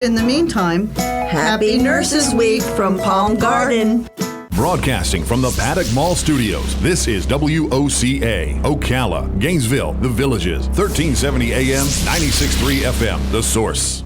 In the meantime, Happy Nurses Week from Palm Garden. Broadcasting from the Paddock Mall Studios, this is WOCA, Ocala, Gainesville, The Villages, 1370 AM, 96.3 FM, The Source.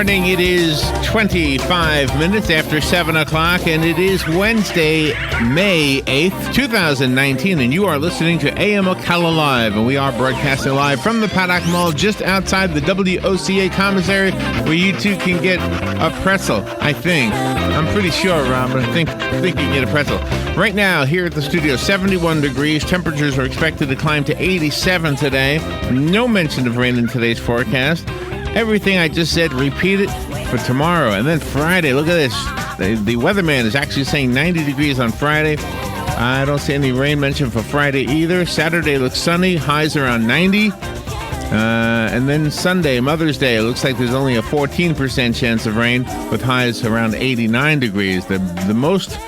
It is 25 minutes after 7 o'clock, and it is Wednesday, May 8th, 2019, and you are listening to AM Ocala Live, and we are broadcasting live from the Paddock Mall just outside the WOCA commissary, where you too can get a pretzel, I think. I'm pretty sure, Rob, but I think you can get a pretzel. Right now, here at the studio, 71 degrees. Temperatures are expected to climb to 87 today. No mention of rain in today's forecast. Everything I just said, repeat it for tomorrow. And then Friday, look at this. The weatherman is actually saying 90 degrees on Friday. I don't see any rain mentioned for Friday either. Saturday looks sunny, highs around 90. And then Sunday, Mother's Day, it looks like there's only a 14% chance of rain with highs around 89 degrees. The most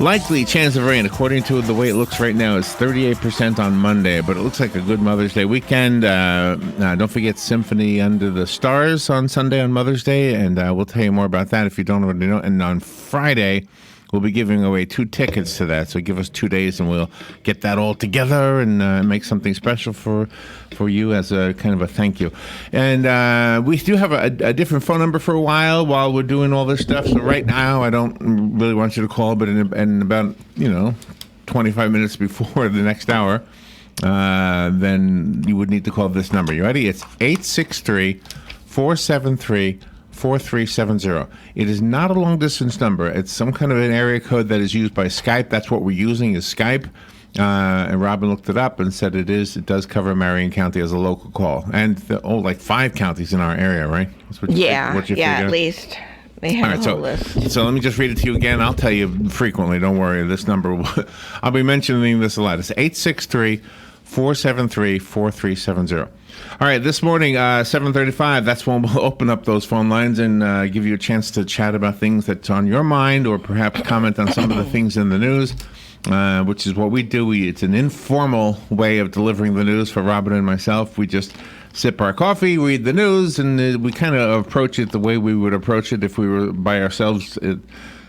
likely chance of rain, according to the way it looks right now, is 38% on Monday, but it looks like a good Mother's Day weekend. Don't forget Symphony Under the Stars on Sunday on Mother's Day, and we'll tell you more about that if you don't already know. And on Friday, we'll be giving away 2 tickets to that, so give us 2 days and we'll get that all together and make something special for you as a kind of a thank you. And we do have a different phone number for a while we're doing all this stuff, so right now I don't really want you to call, but in about 25 minutes before the next hour, then you would need to call this number. You ready? It's 863-473-4370. It is not a long-distance number. It's some kind of an area code that is used by Skype. That's what we're using is Skype. And Robin looked it up and said it does cover Marion County as a local call. And like 5 counties in our area, right? That's what at least. They have a whole list. So let me just read it to you again. I'll tell you frequently. Don't worry. This number, I'll be mentioning this a lot. It's 863-473-4370. All right, this morning, 7:35, that's when we'll open up those phone lines and give you a chance to chat about things that's on your mind or perhaps comment on some of the things in the news, which is what we do. It's an informal way of delivering the news for Robin and myself. We just sip our coffee, read the news, and we kind of approach it the way we would approach it if we were by ourselves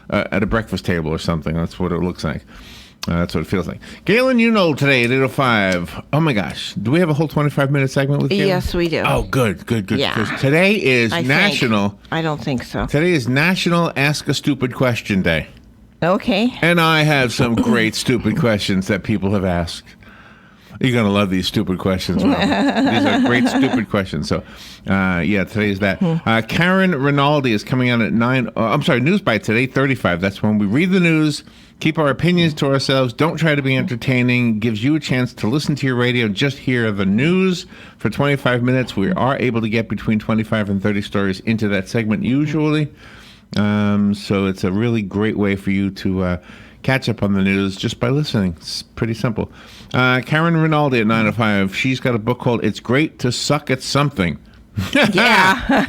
at a breakfast table or something. That's what it looks like. That's what it feels like. Galen, today at 8:05. Oh, my gosh. Do we have a whole 25-minute segment with Galen? Yes, we do. Oh, good. Yeah. Because today is National... I don't think so. Today is National Ask a Stupid Question Day. Okay. And I have some great stupid questions that people have asked. You're going to love these stupid questions, Rob. These are great stupid questions. So, today's that. Karen Rinaldi is coming on at 9... News Bites at 8:35. That's when we read the news, keep our opinions to ourselves, don't try to be entertaining, gives you a chance to listen to your radio, just hear the news for 25 minutes. We are able to get between 25 and 30 stories into that segment usually. So it's a really great way for you to catch up on the news just by listening. It's pretty simple. Karen Rinaldi at 9:05. She's got a book called It's Great to Suck at Something. Yeah.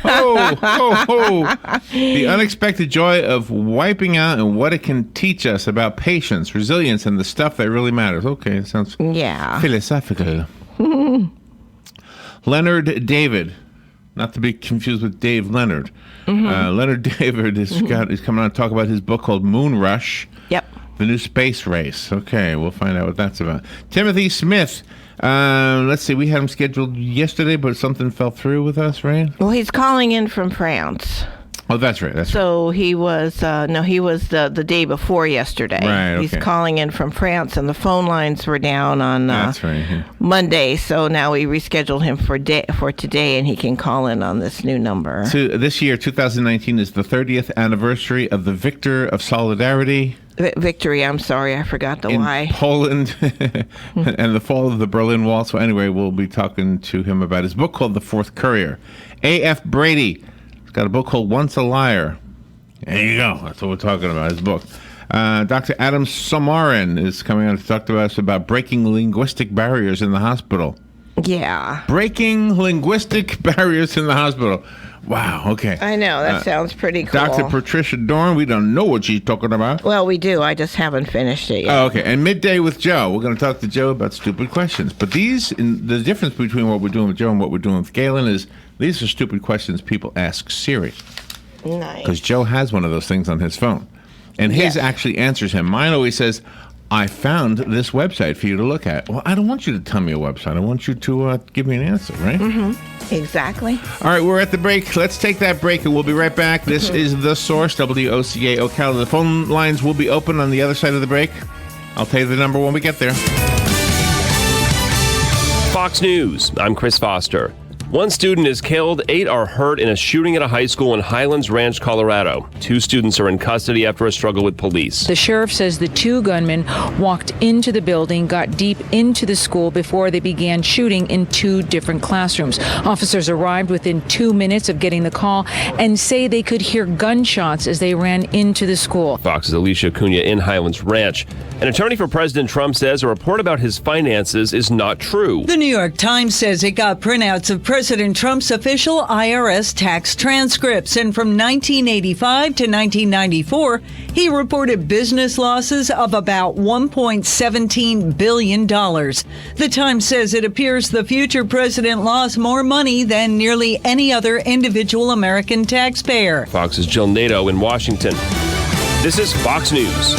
The unexpected joy of wiping out and what it can teach us about patience, resilience, and the stuff that really matters. Okay, it sounds philosophical. Leonard David, not to be confused with Dave Leonard. Leonard David is coming on to talk about his book called Moon Rush. Yep. The New Space Race. Okay, we'll find out what that's about. Timothy Smith. Let's see, we had him scheduled yesterday, but something fell through with us, right? Well, he's calling in from France. Oh, that's right. So he was, he was the day before yesterday. Right, okay. He's calling in from France, and the phone lines were down on That's right. Yeah. Monday. So now we rescheduled him for today, and he can call in on this new number. So this year, 2019, is the 30th anniversary of the Victor of Solidarity. Victory, I'm sorry, I forgot the in Y. Poland and the fall of the Berlin Wall. So anyway, we'll be talking to him about his book called The Fourth Courier. A.F. Brady. Got a book called Once a Liar. There you go. That's what we're talking about, his book. Dr. Adam Samarin is coming on to talk to us about breaking linguistic barriers in the hospital. Yeah. Breaking linguistic barriers in the hospital. Wow, okay. I know. That sounds pretty cool. Dr. Patricia Dorn, we don't know what she's talking about. Well, we do. I just haven't finished it yet. Oh, okay. And Midday with Joe. We're going to talk to Joe about stupid questions. But the difference between what we're doing with Joe and what we're doing with Galen is these are stupid questions people ask Siri. Nice. Because Joe has one of those things on his phone. And his actually answers him. Mine always says, I found this website for you to look at. Well, I don't want you to tell me a website. I want you to give me an answer, right? Mm-hmm. Exactly. All right, we're at the break. Let's take that break, and we'll be right back. This is The Source, WOCA Ocala. The phone lines will be open on the other side of the break. I'll tell you the number when we get there. Fox News, I'm Chris Foster. One student is killed, 8 are hurt in a shooting at a high school in Highlands Ranch, Colorado. 2 students are in custody after a struggle with police. The sheriff says the 2 gunmen walked into the building, got deep into the school before they began shooting in 2 different classrooms. Officers arrived within 2 minutes of getting the call and say they could hear gunshots as they ran into the school. Fox's Alicia Cunha in Highlands Ranch. An attorney for President Trump says a report about his finances is not true. The New York Times says it got printouts of President Trump's official IRS tax transcripts, and from 1985 to 1994, he reported business losses of about $1.17 billion. The Times says it appears the future president lost more money than nearly any other individual American taxpayer. Fox's Jill Nato in Washington. This is Fox News.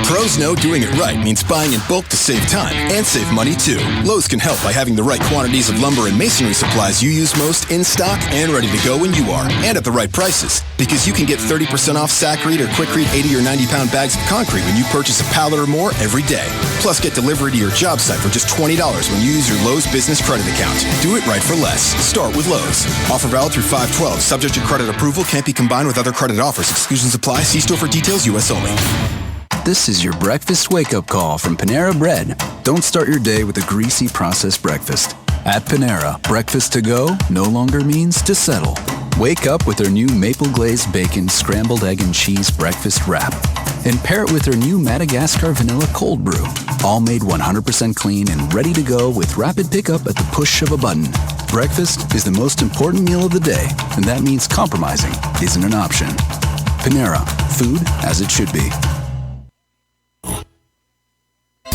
Pros know doing it right means buying in bulk to save time and save money too. Lowe's can help by having the right quantities of lumber and masonry supplies you use most in stock and ready to go when you are, and at the right prices. Because you can get 30% off Sakrete or Quikrete 80 or 90-pound bags of concrete when you purchase a pallet or more every day. Plus, get delivery to your job site for just $20 when you use your Lowe's business credit account. Do it right for less. Start with Lowe's. Offer valid through 5/12. Subject to credit approval. Can't be combined with other credit offers. Exclusions apply. See store for details. U.S. only. This is your breakfast wake-up call from Panera Bread. Don't start your day with a greasy processed breakfast. At Panera, breakfast to go no longer means to settle. Wake up with their new maple glazed bacon, scrambled egg and cheese breakfast wrap. And pair it with their new Madagascar vanilla cold brew. All made 100% clean and ready to go with rapid pickup at the push of a button. Breakfast is the most important meal of the day, and that means compromising isn't an option. Panera, food as it should be.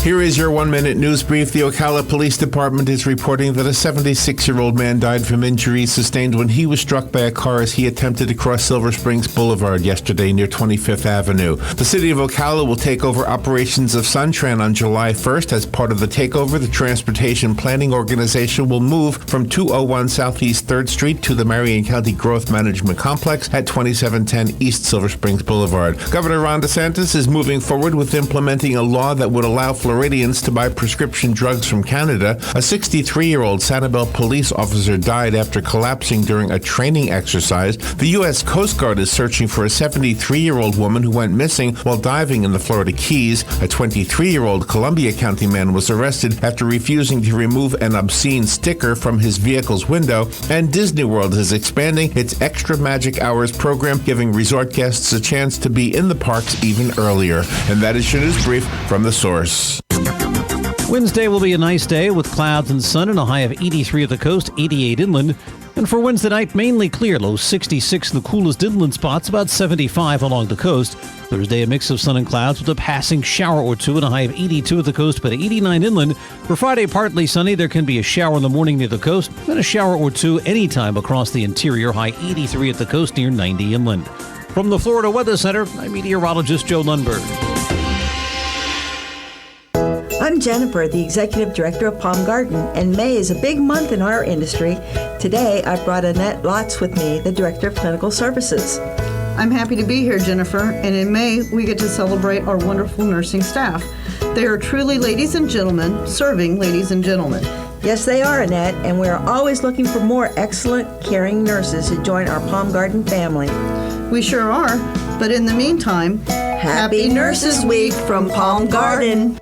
Here is your 1-minute news brief. The Ocala Police Department is reporting that a 76-year-old man died from injuries sustained when he was struck by a car as he attempted to cross Silver Springs Boulevard yesterday near 25th Avenue. The city of Ocala will take over operations of Suntran on July 1st. As part of the takeover, the Transportation Planning Organization will move from 201 Southeast 3rd Street to the Marion County Growth Management Complex at 2710 East Silver Springs Boulevard. Governor Ron DeSantis is moving forward with implementing a law that would allow Floridians to buy prescription drugs from Canada. A 63-year-old Sanibel police officer died after collapsing during a training exercise. The U.S. Coast Guard is searching for a 73-year-old woman who went missing while diving in the Florida Keys. A 23-year-old Columbia County man was arrested after refusing to remove an obscene sticker from his vehicle's window. And Disney World is expanding its Extra Magic Hours program, giving resort guests a chance to be in the parks even earlier. And that is your news brief from The Source. Wednesday will be a nice day with clouds and sun and a high of 83 at the coast, 88 inland. And for Wednesday night, mainly clear, low 66 in the coolest inland spots, about 75 along the coast. Thursday, a mix of sun and clouds with a passing shower or two and a high of 82 at the coast, but 89 inland. For Friday, partly sunny. There can be a shower in the morning near the coast, then a shower or two anytime across the interior, high 83 at the coast near 90 inland. From the Florida Weather Center, I'm meteorologist Joe Lundberg. I'm Jennifer, the Executive Director of Palm Garden, and May is a big month in our industry. Today, I brought Annette Lotz with me, the Director of Clinical Services. I'm happy to be here, Jennifer, and in May, we get to celebrate our wonderful nursing staff. They are truly ladies and gentlemen, serving ladies and gentlemen. Yes, they are, Annette, and we're always looking for more excellent, caring nurses to join our Palm Garden family. We sure are, but in the meantime, Happy Nurses Week from Palm Garden.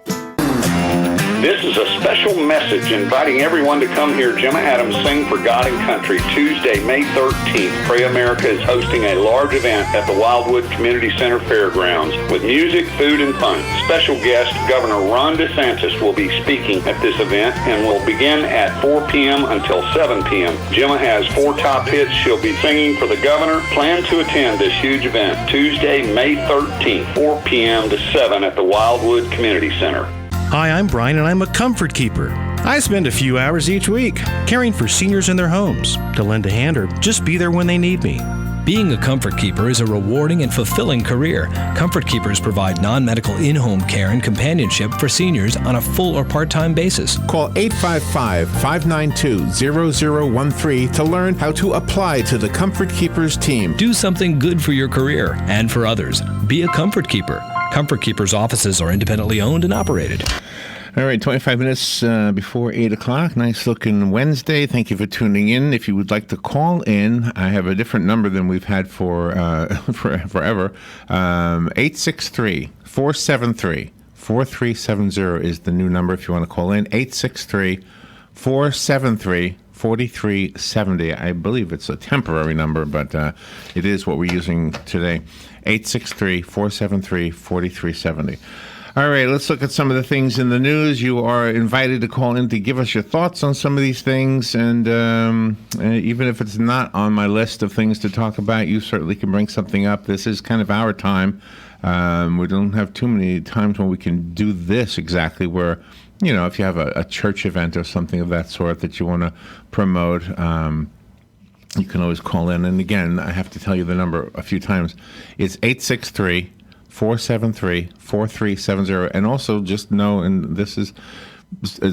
This is a special message inviting everyone to come hear Gemma Adams sing for God and Country Tuesday, May 13th. Pray America is hosting a large event at the Wildwood Community Center Fairgrounds with music, food, and fun. Special guest Governor Ron DeSantis will be speaking at this event and will begin at 4 p.m. until 7 p.m. Gemma has 4 top hits she'll be singing for the governor. Plan to attend this huge event Tuesday, May 13th, 4 p.m. to 7 at the Wildwood Community Center. Hi, I'm Brian, and I'm a comfort keeper. I spend a few hours each week caring for seniors in their homes to lend a hand or just be there when they need me. Being a comfort keeper is a rewarding and fulfilling career. Comfort keepers provide non-medical in-home care and companionship for seniors on a full or part-time basis. Call 855-592-0013 to learn how to apply to the Comfort Keepers team. Do something good for your career and for others. Be a comfort keeper. Comfort Keepers offices are independently owned and operated. All right, 25 minutes before 8 o'clock. Nice looking Wednesday. Thank you for tuning in. If you would like to call in, I have a different number than we've had for forever. 863-473-4370 is the new number if you want to call in. 863-473-4370. I believe it's a temporary number, but it is what we're using today. 863-473-4370. All right, let's look at some of the things in the news. You are invited to call in to give us your thoughts on some of these things. And even if it's not on my list of things to talk about, you certainly can bring something up. This is kind of our time. We don't have too many times when we can do this exactly where, you know, if you have a church event or something of that sort that you want to promote, you can always call in. And again, I have to tell you the number a few times. It's 863-473-4370. And also just know, and it's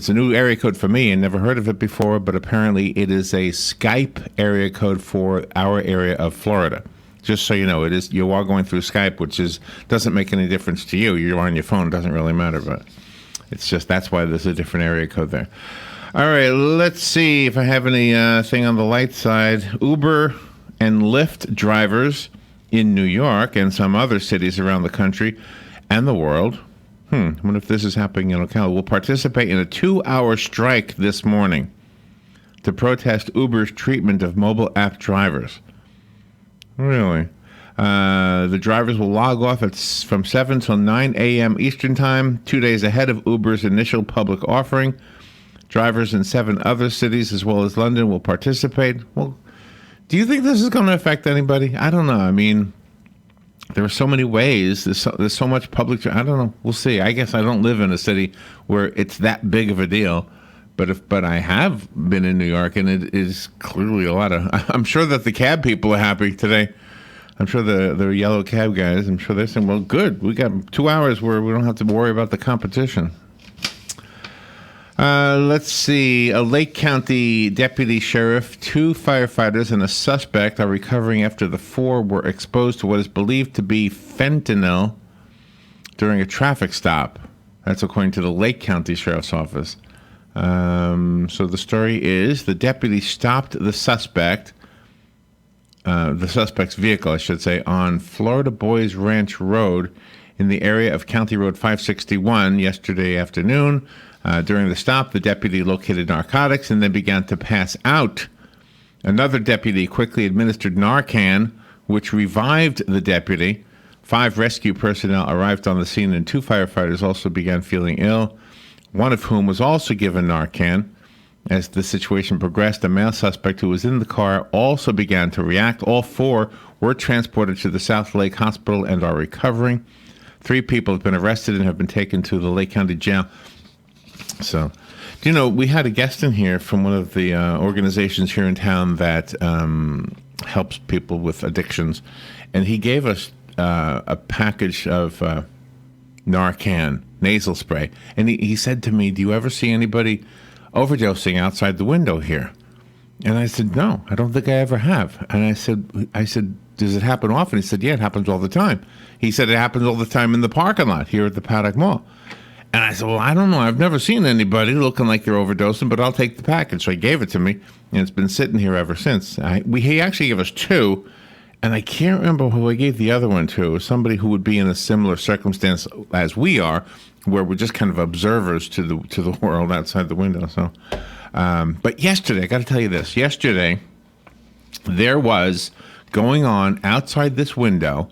a new area code for me and never heard of it before, but apparently it is a Skype area code for our area of Florida. Just so you know, it is, you are going through Skype, which doesn't make any difference to you. You're on your phone, it doesn't really matter, but it's just, that's why there's a different area code there. All right, let's see if I have any thing on the light side. Uber and Lyft drivers in New York and some other cities around the country and the world, I wonder if this is happening in Ocala, will participate in a 2-hour strike this morning to protest Uber's treatment of mobile app drivers. Really? The drivers will log off from 7 till 9 a.m. Eastern Time, 2 days ahead of Uber's initial public offering. Drivers in 7 other cities, as well as London, will participate. Well, do you think this is going to affect anybody? I don't know. I mean, there are so many ways. There's so much public. I don't know. We'll see. I guess I don't live in a city where it's that big of a deal. But I have been in New York, and it is clearly a lot of. I'm sure that the cab people are happy today. I'm sure the yellow cab guys. I'm sure they're saying, "Well, good. We got 2 hours where we don't have to worry about the competition." Let's see. A Lake County deputy sheriff, 2 firefighters, and a suspect are recovering after the 4 were exposed to what is believed to be fentanyl during a traffic stop. That's according to the Lake County Sheriff's Office. So the story is the deputy stopped the suspect's vehicle, I should say, on Florida Boys Ranch Road in the area of County Road 561 yesterday afternoon. During the stop, the deputy located narcotics and then began to pass out. Another deputy quickly administered Narcan, which revived the deputy. 5 rescue personnel arrived on the scene, and 2 firefighters also began feeling ill, one of whom was also given Narcan. As the situation progressed, a male suspect who was in the car also began to react. All 4 were transported to the South Lake Hospital and are recovering. 3 people have been arrested and have been taken to the Lake County Jail. So, you know, we had a guest in here from one of the organizations here in town that helps people with addictions, and he gave us a package of Narcan, nasal spray. And he said to me, do you ever see anybody overdosing outside the window here? And I said, no, I don't think I ever have. And I said, does it happen often? He said, yeah, it happens all the time. He said it happens all the time in the parking lot here at the Paddock Mall. And I said, well, I don't know. I've never seen anybody looking like they're overdosing, but I'll take the package. So he gave it to me, and it's been sitting here ever since. He actually gave us 2, and I can't remember who I gave the other one to. It was somebody who would be in a similar circumstance as we are, where we're just kind of observers to the world outside the window. So, but yesterday, I got to tell you this. Yesterday, there was going on outside this window.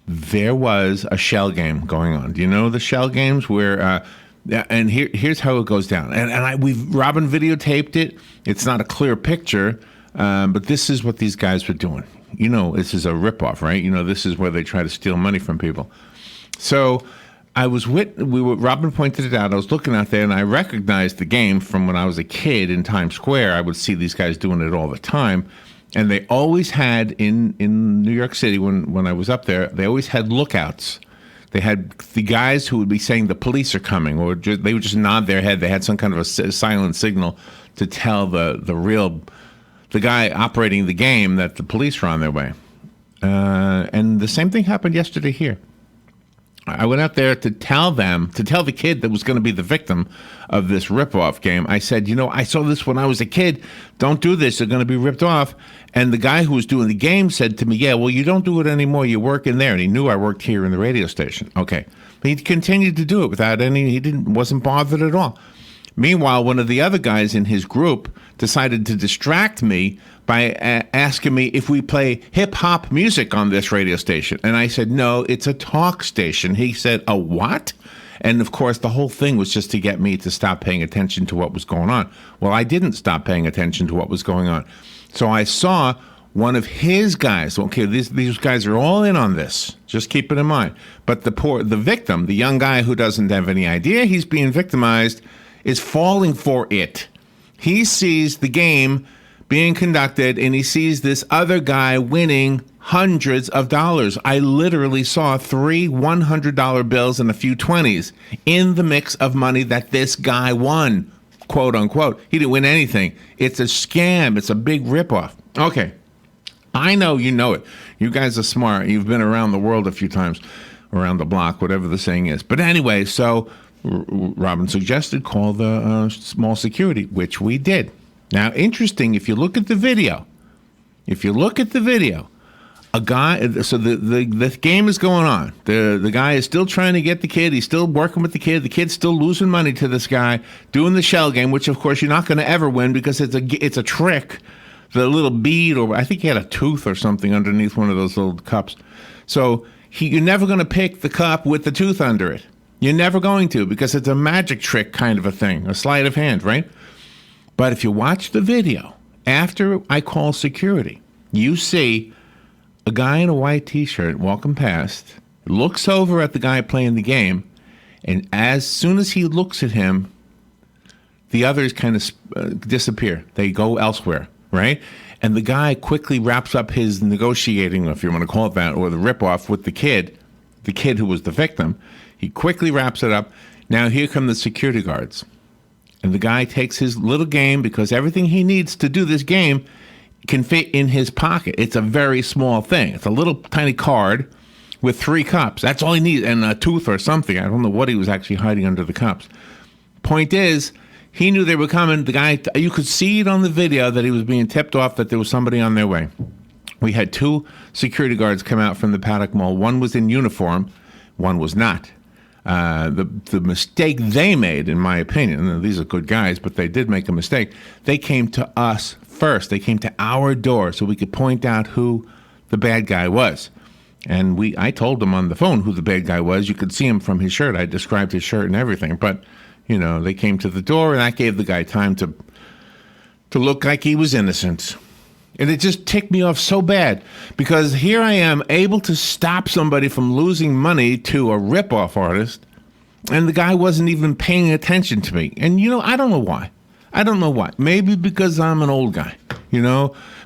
There was a shell game going on. Do you know the shell games where? And here's how it goes down. And Robin videotaped it. It's not a clear picture, but this is what these guys were doing. You know, this is a ripoff, right? You know, this is where they try to steal money from people. So Robin pointed it out. I was looking out there, and I recognized the game from when I was a kid in Times Square. I would see these guys doing it all the time. And they always had, in New York City, when I was up there, they always had lookouts. They had the guys who would be saying the police are coming, or they would just nod their head. They had some kind of a silent signal to tell the guy operating the game that the police were on their way. And the same thing happened yesterday here. I went out there to tell the kid that was going to be the victim of this ripoff game. I said, I saw this when I was a kid. Don't do this. They're going to be ripped off. And the guy who was doing the game said to me, yeah, well, you don't do it anymore. You work in there. And he knew I worked here in the radio station. Okay. But he continued to do it wasn't bothered at all. Meanwhile, one of the other guys in his group decided to distract me by asking me if we play hip-hop music on this radio station. And I said, no, it's a talk station. He said, a what? And, of course, the whole thing was just to get me to stop paying attention to what was going on. Well, I didn't stop paying attention to what was going on. So I saw one of his guys. Okay, these guys are all in on this. Just keep it in mind. But the victim, the young guy who doesn't have any idea he's being victimized, is falling for it. He sees the game being conducted, and he sees this other guy winning hundreds of dollars. I literally saw 3 $100 bills and a few 20s in the mix of money that this guy won, quote unquote. He didn't win anything. It's a scam. It's a big ripoff. Okay. I know you know it. You guys are smart. You've been around the world a few times, around the block, whatever the saying is. But anyway, so Robin suggested call the small security, which we did. Now, interesting, if you look at the video, a guy, so the game is going on. The guy is still trying to get the kid. He's still working with the kid. The kid's still losing money to this guy, doing the shell game, which, of course, you're not going to ever win because it's a trick. The little bead, or I think he had a tooth or something underneath one of those little cups. So you're never going to pick the cup with the tooth under it. You're never going to, because it's a magic trick kind of a thing, a sleight of hand, right? But if you watch the video, after I call security, you see a guy in a white T-shirt walking past, looks over at the guy playing the game, and as soon as he looks at him, the others kind of disappear. They go elsewhere, right? And the guy quickly wraps up his negotiating, if you want to call it that, or the ripoff with the kid who was the victim. He quickly wraps it up. Now here come the security guards. And the guy takes his little game, because everything he needs to do this game can fit in his pocket. It's a very small thing. It's a little tiny card with 3 cups. That's all he needs, and a tooth or something. I don't know what he was actually hiding under the cups. Point is, he knew they were coming. The guy, you could see it on the video that he was being tipped off that there was somebody on their way. We had 2 security guards come out from the Paddock Mall. One was in uniform, one was not. The mistake they made, in my opinion, and these are good guys, but they did make a mistake. They came to us first. They came to our door so we could point out who the bad guy was. And I told them on the phone who the bad guy was. You could see him from his shirt. I described his shirt and everything. But, they came to the door, and that gave the guy time to look like he was innocent. And it just ticked me off so bad, because here I am able to stop somebody from losing money to a ripoff artist, and the guy wasn't even paying attention to me. And, I don't know why. Maybe because I'm an old guy,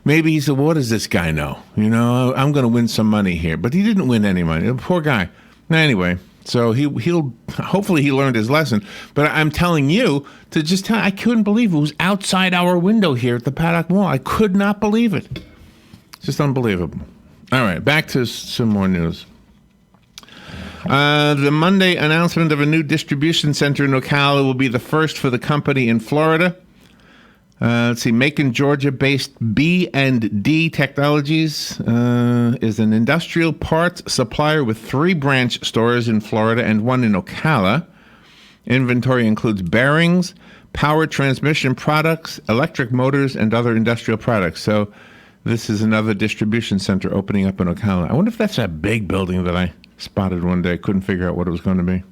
Maybe he said, what does this guy know? I'm going to win some money here. But he didn't win any money. The poor guy. Anyway, So he'll hopefully he learned his lesson. But I'm telling you to just tell. I couldn't believe it was outside our window here at the Paddock Mall. I could not believe it. It's just unbelievable. All right, back to some more news. The Monday announcement of a new distribution center in Ocala will be the first for the company in Florida. Let's see, Macon, Georgia-based B&D Technologies is an industrial parts supplier with 3 branch stores in Florida and 1 in Ocala. Inventory includes bearings, power transmission products, electric motors, and other industrial products. So this is another distribution center opening up in Ocala. I wonder if that's that big building that I spotted one day. Couldn't figure out what it was going to be.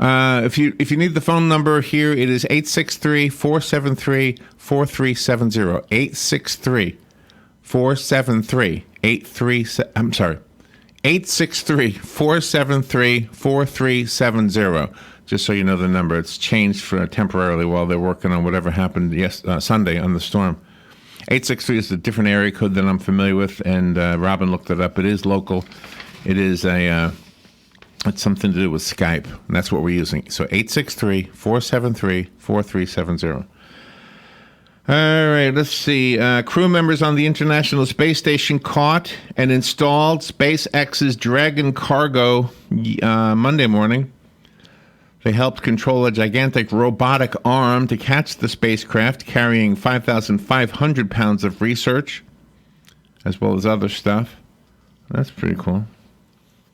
If you need the phone number here, it is 863-473-4370. 863-473-83. I'm sorry, 863-473-4370. Just so you know the number, it's changed for temporarily while they're working on whatever happened Sunday on the storm. 863 is a different area code that I'm familiar with, and Robin looked it up. It is local. It is it's something to do with Skype, and that's what we're using. So 863-473-4370. All right, let's see. Crew members on the International Space Station caught and installed SpaceX's Dragon cargo Monday morning. They helped control a gigantic robotic arm to catch the spacecraft, carrying 5,500 pounds of research, as well as other stuff. That's pretty cool.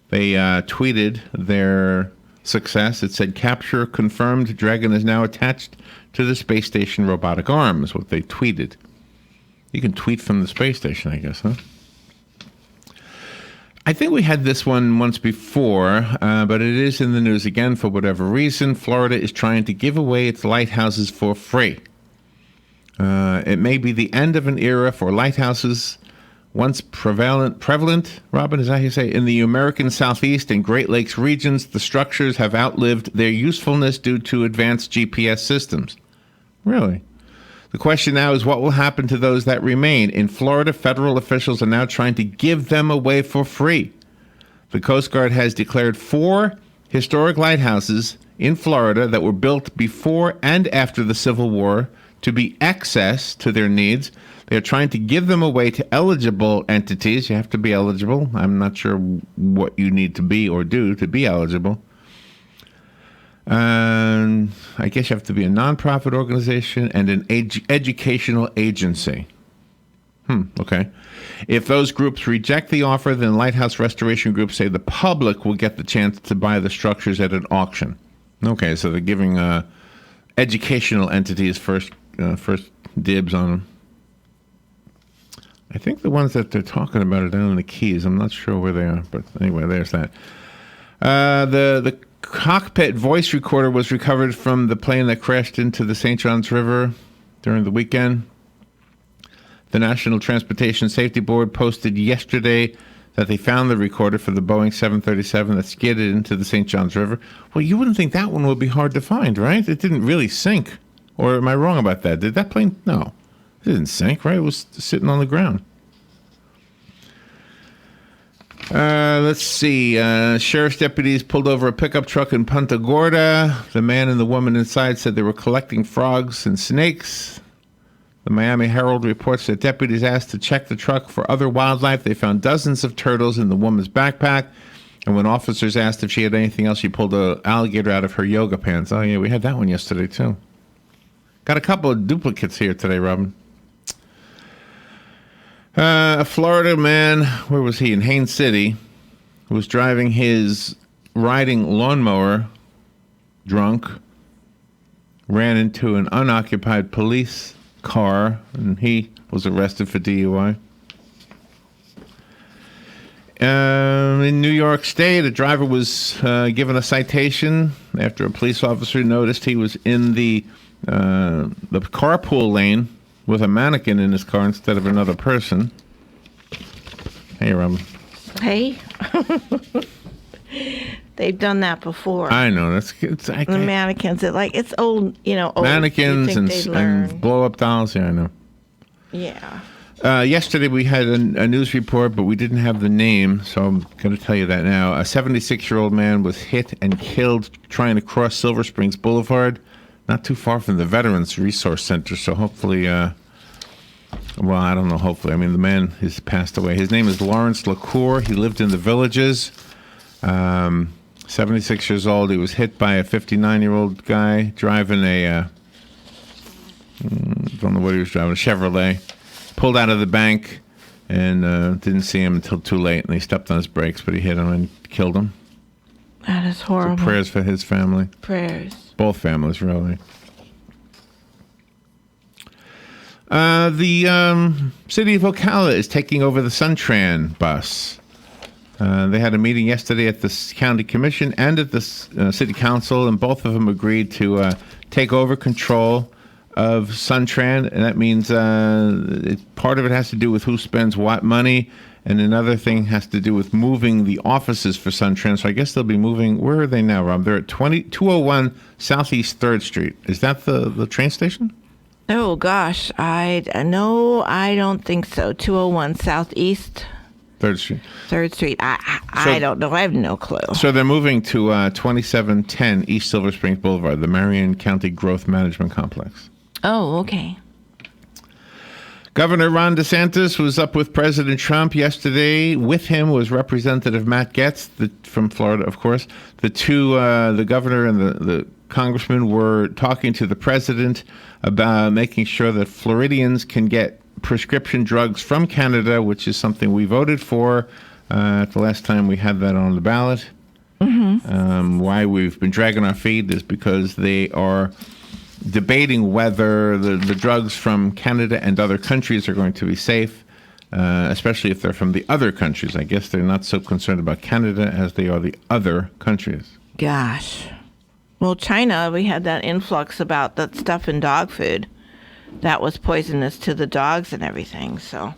They tweeted their success. It said, "Capture confirmed. Dragon is now attached to the space station robotic arm," is what they tweeted. You can tweet from the space station, I guess, huh? I think we had this one once before, but it is in the news again for whatever reason. Florida is trying to give away its lighthouses for free. It may be the end of an era for lighthouses once prevalent, Robin, is that how you say, in the American Southeast and Great Lakes regions. The structures have outlived their usefulness due to advanced GPS systems. Really? The question now is what will happen to those that remain? In Florida, federal officials are now trying to give them away for free. The Coast Guard has declared 4 historic lighthouses in Florida that were built before and after the Civil War to be excess to their needs. They're trying to give them away to eligible entities. You have to be eligible. I'm not sure what you need to be or do to be eligible. I guess you have to be a nonprofit organization and an educational agency. Okay. If those groups reject the offer, then lighthouse restoration groups say the public will get the chance to buy the structures at an auction. Okay, so they're giving educational entities first dibs on them. I think the ones that they're talking about are down in the Keys. I'm not sure where they are, but anyway, there's that. The cockpit voice recorder was recovered from the plane that crashed into the St. Johns River during the weekend. The National Transportation Safety Board posted yesterday that they found the recorder for the Boeing 737 that skidded into the St. Johns River. Well, you wouldn't think that one would be hard to find, right? It didn't really sink. Or am I wrong about that? Did that plane? No. It didn't sink, right? It was sitting on the ground. Let's see. Sheriff's deputies pulled over a pickup truck in Punta Gorda. The man and the woman inside said they were collecting frogs and snakes. The Miami Herald reports that deputies asked to check the truck for other wildlife. They found dozens of turtles in the woman's backpack. And when officers asked if she had anything else, she pulled an alligator out of her yoga pants. Oh, yeah, we had that one yesterday, too. Got a couple of duplicates here today, Robin. A Florida man, where was he? In Haines City, who was driving his riding lawnmower drunk, ran into an unoccupied police car, and he was arrested for DUI. In New York State, a driver was given a citation after a police officer noticed he was in the carpool lane with a mannequin in his car instead of another person. Hey, Robin. Hey. They've done that before. I know. The mannequins. It's old, old. Mannequins and blow-up dolls. Yeah, I know. Yeah. Yesterday we had a news report, but we didn't have the name, so I'm going to tell you that now. A 76-year-old man was hit and killed trying to cross Silver Springs Boulevard, not too far from the Veterans Resource Center, so hopefully, well, I don't know, hopefully. I mean, the man has passed away. His name is Lawrence LaCour. He lived in the Villages, 76 years old. He was hit by a 59-year-old guy driving a, don't know what he was driving, a Chevrolet. Pulled out of the bank and didn't see him until too late, and he stepped on his brakes, but he hit him and killed him. That is horrible. So prayers for his family. Prayers. Both families, really. The city of Ocala is taking over the Suntran bus. They had a meeting yesterday at the county commission and at the city council, and both of them agreed to take over control of Suntran, and that means part of it has to do with who spends what money, and another thing has to do with moving the offices for Suntran. So I guess they'll be moving. Where are they now, Rob? They're at 201 Southeast 3rd Street. Is that the train station? Oh, gosh. I don't think so. 201 Southeast 3rd Street. 3rd Street. I don't know. I have no clue. So they're moving to 2710 East Silver Springs Boulevard, the Marion County Growth Management Complex. Oh, okay. Governor Ron DeSantis was up with President Trump yesterday. With him was Representative Matt Gaetz from Florida, of course. The governor and the congressman were talking to the president about making sure that Floridians can get prescription drugs from Canada, which is something we voted for at the last time we had that on the ballot. Mm-hmm. Why we've been dragging our feet is because they are debating whether the drugs from Canada and other countries are going to be safe, especially if they're from the other countries. I guess they're not so concerned about Canada as they are the other countries. Gosh. Well, China, we had that influx about that stuff in dog food that was poisonous to the dogs and everything, so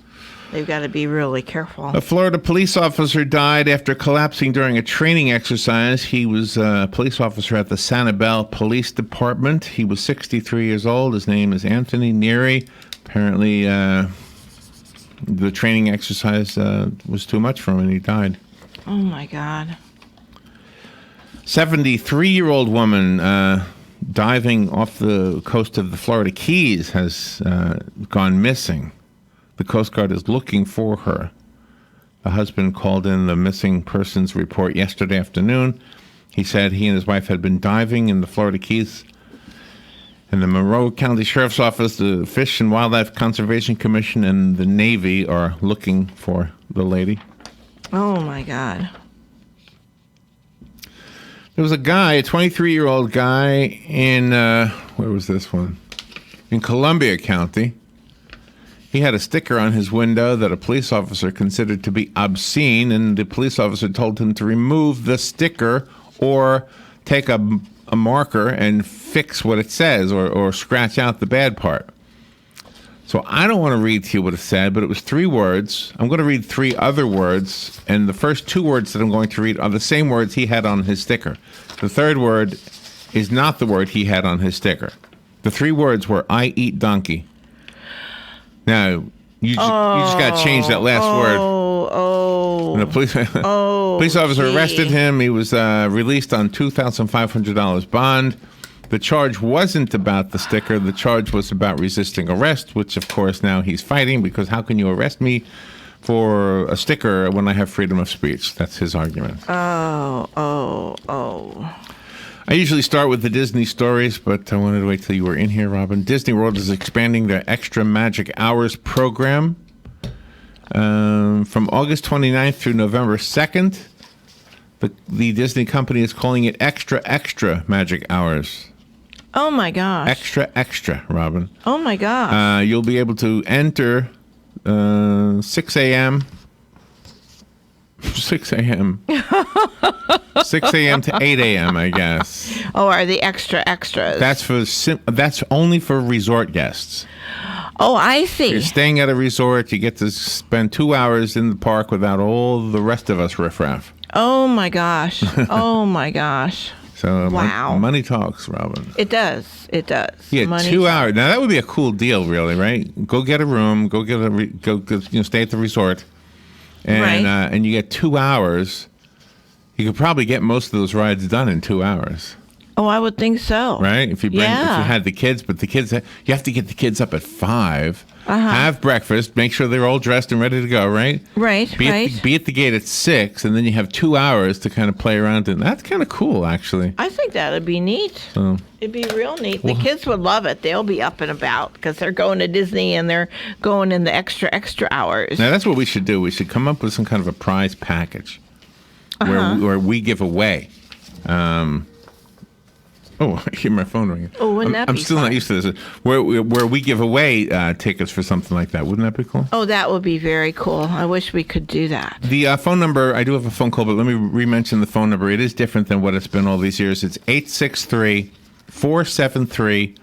they've got to be really careful. A Florida police officer died after collapsing during a training exercise. He was a police officer at the Sanibel Police Department. He was 63 years old. His name is Anthony Neary. Apparently, the training exercise was too much for him, and he died. Oh, my God. 73-year-old woman diving off the coast of the Florida Keys has gone missing. The Coast Guard is looking for her. The husband called in the missing persons report yesterday afternoon. He said he and his wife had been diving in the Florida Keys. And the Monroe County Sheriff's Office, the Fish and Wildlife Conservation Commission, and the Navy are looking for the lady. Oh, my God. There was a guy, a 23-year-old guy in, where was this one? In Columbia County. He had a sticker on his window that a police officer considered to be obscene, and the police officer told him to remove the sticker or take a marker and fix what it says or scratch out the bad part. So I don't want to read to you what it said, but it was 3 words. I'm going to read 3 other words, and the first 2 words that I'm going to read are the same words he had on his sticker. The third word is not the word he had on his sticker. The 3 words were, I eat donkey. Now, you just got to change that last word. And the police officer arrested him. He was released on $2,500 bond. The charge wasn't about the sticker. The charge was about resisting arrest, which, of course, now he's fighting because how can you arrest me for a sticker when I have freedom of speech? That's his argument. I usually start with the Disney stories, but I wanted to wait till you were in here, Robin. Disney World is expanding their Extra Magic Hours program from August 29th through November 2nd. The Disney company is calling it Extra Extra Magic Hours. Oh, my gosh. Extra Extra, Robin. Oh, my gosh. You'll be able to enter 6 a.m. 6 a.m. 6 a.m. to 8 a.m., I guess. Oh, are the extra extras? That's only for resort guests. Oh, I see. You're staying at a resort, you get to spend 2 hours in the park without all the rest of us riffraff. Oh, my gosh. Oh, my gosh. So Wow. money talks, Robin. It does. It does. Yeah, Money 2 talks. hours. Now that would be a cool deal, really, right? Go get a room. Go get stay at the resort, and Right. And you get 2 hours. You could probably get most of those rides done in 2 hours. Oh, I would think so. Right? If you Yeah. had the kids, but you have to get the kids up at 5. Uh-huh. Have breakfast. Make sure they're all dressed and ready to go. Right? Right. Right. Be at the gate at 6, and then you have 2 hours to kind of play around. And that's kind of cool, actually. I think that'd be neat. So, It'd be real neat. The kids would love it. They'll be up and about because they're going to Disney and they're going in the extra hours. now that's what we should do. We should come up with some kind of a prize package Uh-huh. where we give away. Oh, I hear my phone ringing. Oh, wouldn't that I'm be still fun? not used to this. Where we give away tickets for something like that. Wouldn't that be cool? Oh, that would be very cool. I wish we could do that. The phone number, I do have a phone call, but let me re-mention the phone number. It is different than what it's been all these years. It's 863-473-4370.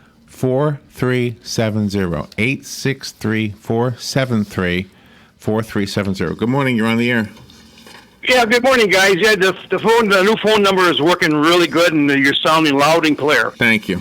863-473-4370. Good morning. You're on the air. Yeah, good morning, guys. Yeah, the new phone number is working really good, and you're sounding loud and clear. Thank you.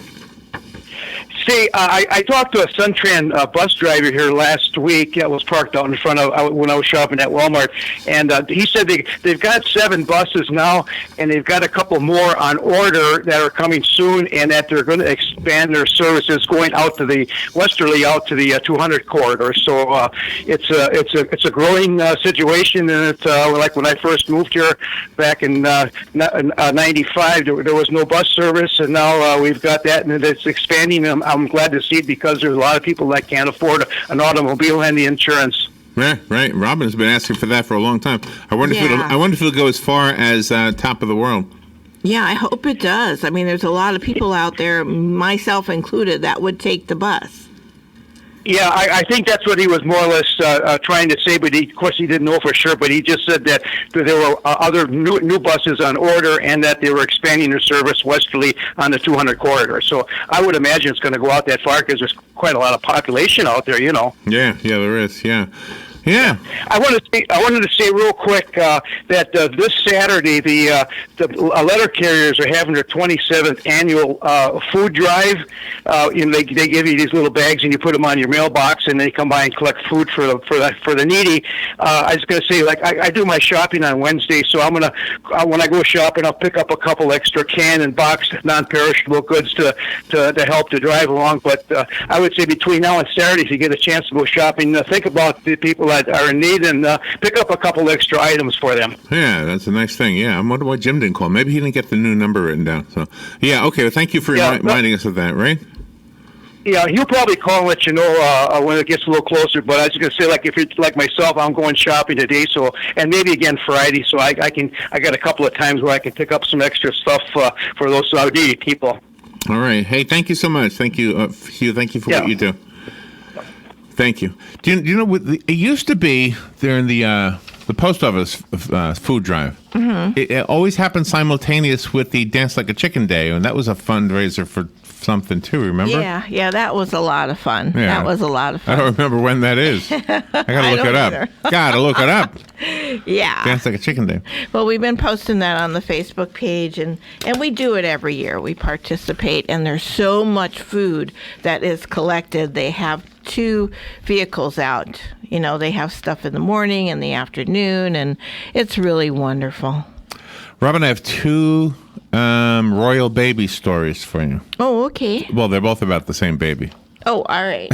See, I talked to a Suntran bus driver here last week that was parked out in front of when I was shopping at Walmart, and he said they've got 7 buses now, and they've got a couple more on order that are coming soon, and that they're going to expand their services going out to the westerly, out to the 200 corridor. So it's a growing situation, and it's like when I first moved here back in 95, there was no bus service, and now we've got that, and it's expanding. I'm glad to see it because there's a lot of people that can't afford an automobile and the insurance. Yeah, right. Robin's been asking for that for a long time. I wonder if it'll go as far as top of the world. Yeah, I hope it does. I mean, there's a lot of people out there, myself included, that would take the bus. Yeah, I think that's what he was more or less trying to say, but of course he didn't know for sure, but he just said that there were other new buses on order and that they were expanding their service westerly on the 200 corridor. So I would imagine it's going to go out that far because there's quite a lot of population out there, you know. Yeah, there is, yeah. Yeah. I wanted to say real quick that this Saturday the letter carriers are having their 27th annual food drive. They give you these little bags and you put them on your mailbox and they come by and collect food for the needy. I was going to say, like, I do my shopping on Wednesday, so I'm gonna when I go shopping, I'll pick up a couple extra can and box non-perishable goods to help to drive along. But I would say between now and Saturday, if you get a chance to go shopping, think about the people that are in need and pick up a couple extra items for them. Yeah, that's a nice thing. Yeah, I wonder why Jim didn't call. Maybe he didn't get the new number written down. So, yeah, okay. Well, thank you for reminding us of that, right? Yeah, he'll probably call and let you know when it gets a little closer. But I was going to say, like, if you're like myself, I'm going shopping today, so and maybe again Friday. So I got a couple of times where I can pick up some extra stuff for those needy people. All right. Hey, thank you so much. Thank you, Hugh. Thank you for what you do. Thank you. Do you know what it used to be there in the post office food drive? Mm-hmm. It always happened simultaneous with the Dance Like a Chicken Day, and that was a fundraiser for something too. Remember? Yeah, that was a lot of fun. Yeah. That was a lot of fun. I don't remember when that is. I gotta look it up. Gotta look it up. Yeah. Dance Like a Chicken Day. Well, we've been posting that on the Facebook page, and we do it every year. We participate, and there's so much food that is collected. They have 2 vehicles out. You know, they have stuff in the morning and the afternoon, and it's really wonderful. Robin, I have 2 royal baby stories for you. Oh, okay. Well, they're both about the same baby. Oh, all right.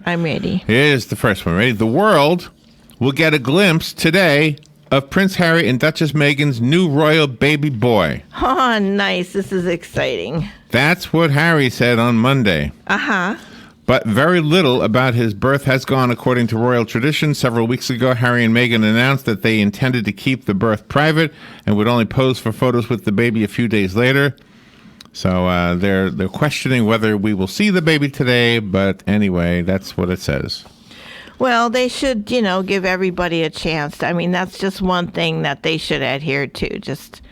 I'm ready. Here's the first one. Ready? The world will get a glimpse today of Prince Harry and Duchess Meghan's new royal baby boy. Oh, nice. This is exciting. That's what Harry said on Monday. Uh-huh. But very little about his birth has gone according to royal tradition. Several weeks ago, Harry and Meghan announced that they intended to keep the birth private and would only pose for photos with the baby a few days later. So they're questioning whether we will see the baby today. But anyway, that's what it says. Well, they should, give everybody a chance. I mean, that's just one thing that they should adhere to. Just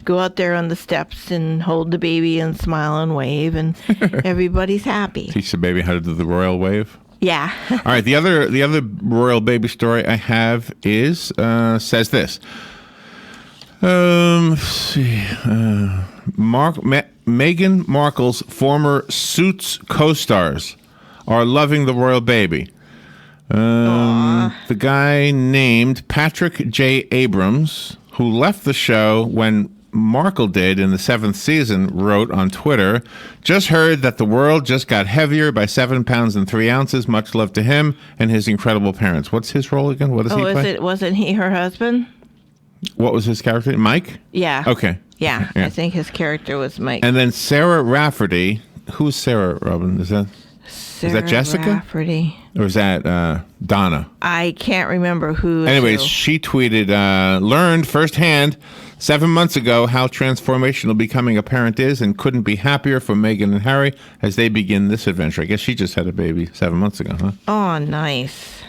go out there on the steps and hold the baby and smile and wave, and everybody's happy. Teach the baby how to do the royal wave. Yeah. All right. The other royal baby story I have is says this. Let's see. Meghan Markle's former Suits co-stars are loving the royal baby. The guy named Patrick J. Abrams, who left the show when Markle did in the 7th season, wrote on Twitter, "Just heard that the world just got heavier by 7 pounds and 3 ounces. Much love to him and his incredible parents." What's his role again? What does he play? Wasn't he her husband? What was his character? Mike? Yeah. Okay. Yeah, I think his character was Mike. And then Sarah Rafferty. Who's Sarah, Robin? Is that Jessica? Rafferty. Or is that Donna? I can't remember who. Anyways, she tweeted, learned firsthand 7 months ago how transformational becoming a parent is and couldn't be happier for Meghan and Harry as they begin this adventure. I guess she just had a baby 7 months ago, huh? Oh, nice.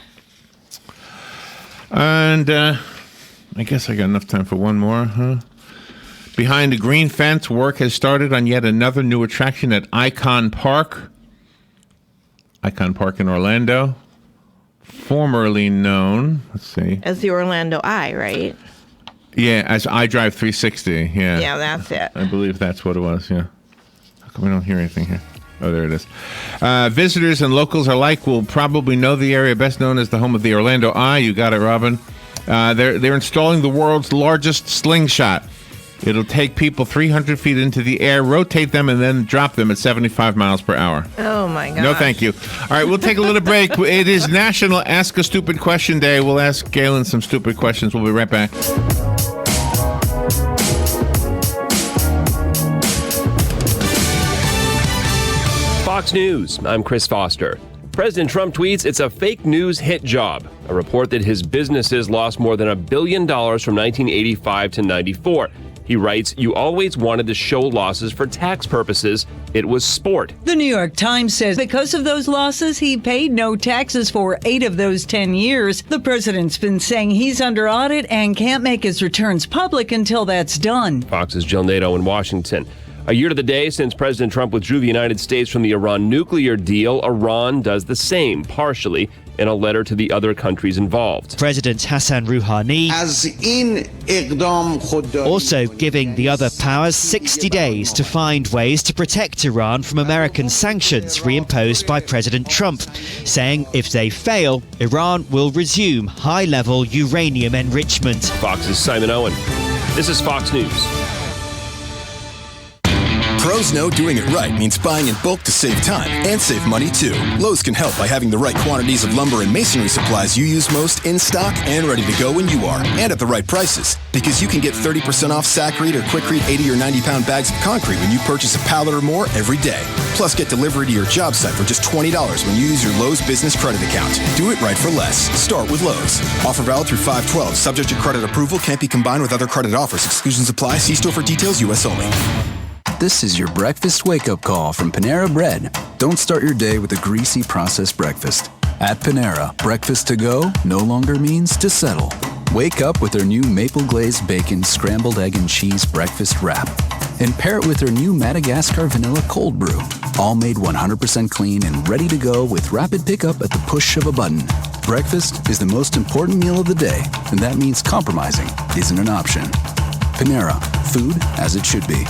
And I guess I got enough time for one more, huh? Behind a green fence, work has started on yet another new attraction at Icon Park. Icon Park in Orlando. Formerly known, let's see. As the Orlando Eye, right? Yeah, as iDrive 360, yeah. Yeah, that's it. I believe that's what it was, yeah. How come we don't hear anything here? Oh, there it is. Visitors and locals alike will probably know the area best known as the home of the Orlando Eye. You got it, Robin. They're installing the world's largest slingshot. It'll take people 300 feet into the air, rotate them, and then drop them at 75 miles per hour. Oh, my God. No, thank you. All right, we'll take a little break. It is National Ask a Stupid Question Day. We'll ask Galen some stupid questions. We'll be right back. Fox News, I'm Chris Foster. President Trump tweets it's a fake news hit job, a report that his businesses lost more than $1 billion from 1985 to 94. He writes, "You always wanted to show losses for tax purposes. It was sport." The New York Times says because of those losses, he paid no taxes for 8 of those 10 years. The president's been saying he's under audit and can't make his returns public until that's done. Fox's Jill Nato in Washington. A year to the day since President Trump withdrew the United States from the Iran nuclear deal, Iran does the same, partially, in a letter to the other countries involved. President Hassan Rouhani also giving the other powers 60 days to find ways to protect Iran from American sanctions reimposed by President Trump, saying if they fail, Iran will resume high-level uranium enrichment. Fox's Simon Owen. This is Fox News. Pros know doing it right means buying in bulk to save time and save money too. Lowe's can help by having the right quantities of lumber and masonry supplies you use most in stock and ready to go when you are, and at the right prices. Because you can get 30% off Sakrete or Quikrete 80 or 90-pound bags of concrete when you purchase a pallet or more every day. Plus, get delivery to your job site for just $20 when you use your Lowe's business credit account. Do it right for less. Start with Lowe's. Offer valid through 5/12. Subject to credit approval. Can't be combined with other credit offers. Exclusions apply. See store for details. U.S. only. This is your breakfast wake-up call from Panera Bread. Don't start your day with a greasy processed breakfast. At Panera, breakfast to go no longer means to settle. Wake up with their new maple glazed bacon, scrambled egg and cheese breakfast wrap. And pair it with their new Madagascar vanilla cold brew. All made 100% clean and ready to go with rapid pickup at the push of a button. Breakfast is the most important meal of the day, and that means compromising isn't an option. Panera, food as it should be.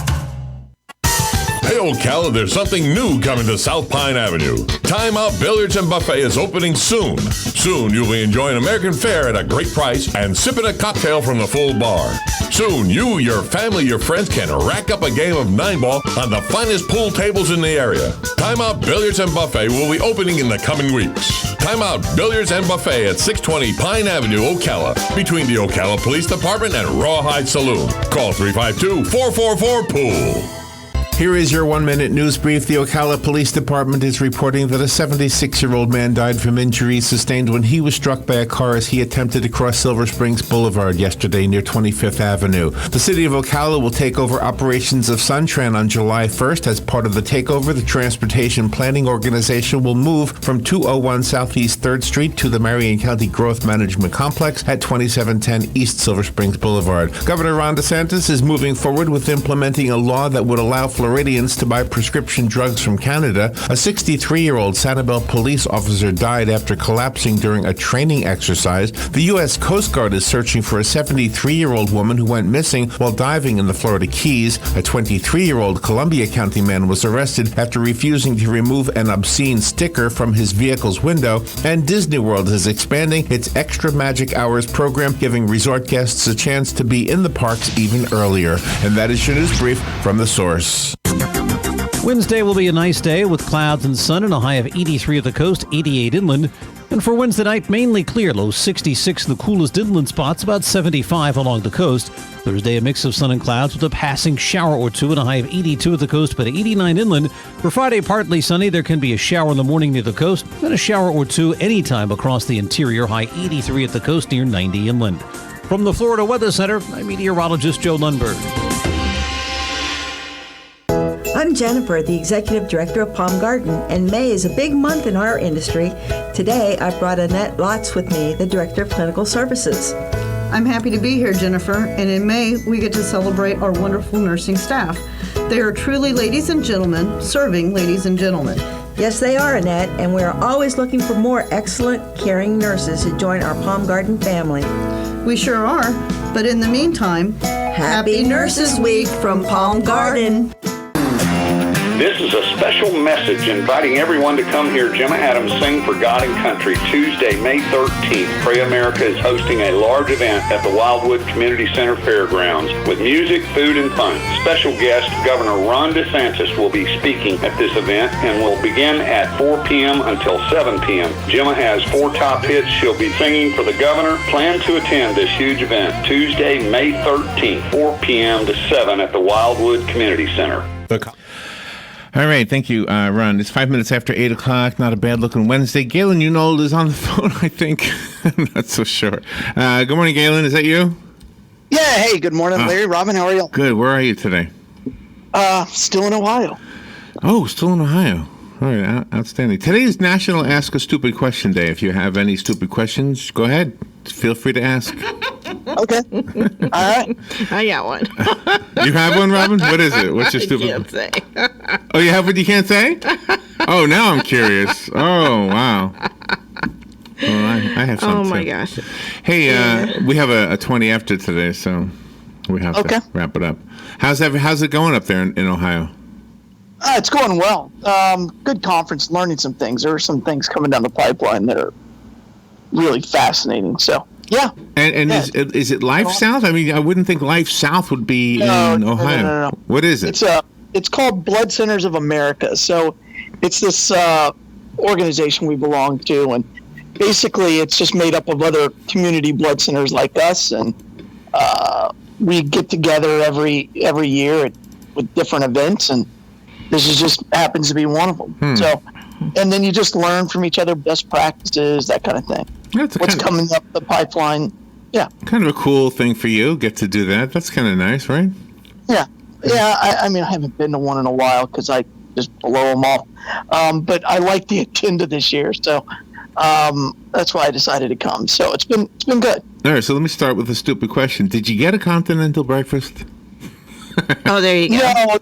Hey, Ocala, there's something new coming to South Pine Avenue. Time Out Billiards and Buffet is opening soon. Soon, you'll be enjoying American fare at a great price and sipping a cocktail from the full bar. Soon, you, your family, your friends can rack up a game of 9-ball on the finest pool tables in the area. Time Out Billiards and Buffet will be opening in the coming weeks. Time Out Billiards and Buffet at 620 Pine Avenue, Ocala, between the Ocala Police Department and Rawhide Saloon. Call 352-444-POOL. Here is your 1-minute news brief. The Ocala Police Department is reporting that a 76-year-old man died from injuries sustained when he was struck by a car as he attempted to cross Silver Springs Boulevard yesterday near 25th Avenue. The city of Ocala will take over operations of Suntran on July 1st. As part of the takeover, the Transportation Planning Organization will move from 201 Southeast 3rd Street to the Marion County Growth Management Complex at 2710 East Silver Springs Boulevard. Governor Ron DeSantis is moving forward with implementing a law that would allow Florida Floridians to buy prescription drugs from Canada. A 63-year-old Sanibel police officer died after collapsing during a training exercise. The U.S. Coast Guard is searching for a 73-year-old woman who went missing while diving in the Florida Keys. A 23-year-old Columbia County man was arrested after refusing to remove an obscene sticker from his vehicle's window. And Disney World is expanding its Extra Magic Hours program, giving resort guests a chance to be in the parks even earlier. And that is your news brief from The Source. Wednesday will be a nice day with clouds and sun and a high of 83 at the coast, 88 inland. And for Wednesday night, mainly clear, low 66 in the coolest inland spots, about 75 along the coast. Thursday, a mix of sun and clouds with a passing shower or two and a high of 82 at the coast, but 89 inland. For Friday, partly sunny. There can be a shower in the morning near the coast, then a shower or two anytime across the interior, high 83 at the coast, near 90 inland. From the Florida Weather Center, I'm meteorologist Joe Lundberg. I'm Jennifer, the Executive Director of Palm Garden, and May is a big month in our industry. Today, I brought Annette Lotz with me, the Director of Clinical Services. I'm happy to be here, Jennifer, and in May, we get to celebrate our wonderful nursing staff. They are truly ladies and gentlemen, serving ladies and gentlemen. Yes, they are, Annette, and we are always looking for more excellent, caring nurses to join our Palm Garden family. We sure are, but in the meantime, Happy Nurses Week from Palm Garden. This is a special message inviting everyone to come hear Gemma Adams sing for God and Country Tuesday, May 13th. Pray America is hosting a large event at the Wildwood Community Center Fairgrounds with music, food, and fun. Special guest Governor Ron DeSantis will be speaking at this event and will begin at 4 p.m. until 7 p.m. Gemma has 4 top hits she'll be singing for the governor. Plan to attend this huge event Tuesday, May 13th, 4 p.m. to 7 at the Wildwood Community Center. All right, thank you, Ron. It's 5 minutes after 8 o'clock. Not a bad-looking Wednesday. Galen Unold is on the phone, I think. I'm not so sure. Good morning, Galen. Is that you? Yeah, hey, good morning, Larry. Robin, how are you? Good. Where are you today? Still in Ohio. Oh, still in Ohio. All right, outstanding. Today is National Ask a Stupid Question Day. If you have any stupid questions, go ahead. Feel free to ask. Okay. All right. I got one. You have one, Robin? What is it? What's your stupid? I can't say. Oh, you have what you can't say? Oh, now I'm curious. Oh, wow. Well, I have something. Oh my gosh. Hey, we have a 20 after today, so we have to wrap it up. How's it going up there in Ohio? It's going well. Good conference, learning some things. There are some things coming down the pipeline that are really fascinating. So, yeah. And yeah. Is it Life South? I mean, I wouldn't think Life South would be in Ohio. No. What is it? It's called Blood Centers of America. So it's this organization we belong to, and basically it's just made up of other community blood centers like us, and we get together every year with different events, and this just happens to be one of them. So, and then you just learn from each other, best practices, that kind of thing. What's coming up the pipeline? Yeah. Kind of a cool thing for you. Get to do that. That's kind of nice, right? Yeah. Yeah. I mean, I haven't been to one in a while because I just blow them off. But I like the agenda this year, so that's why I decided to come. So it's been good. All right. So let me start with a stupid question. Did you get a continental breakfast? Oh, there you go. No,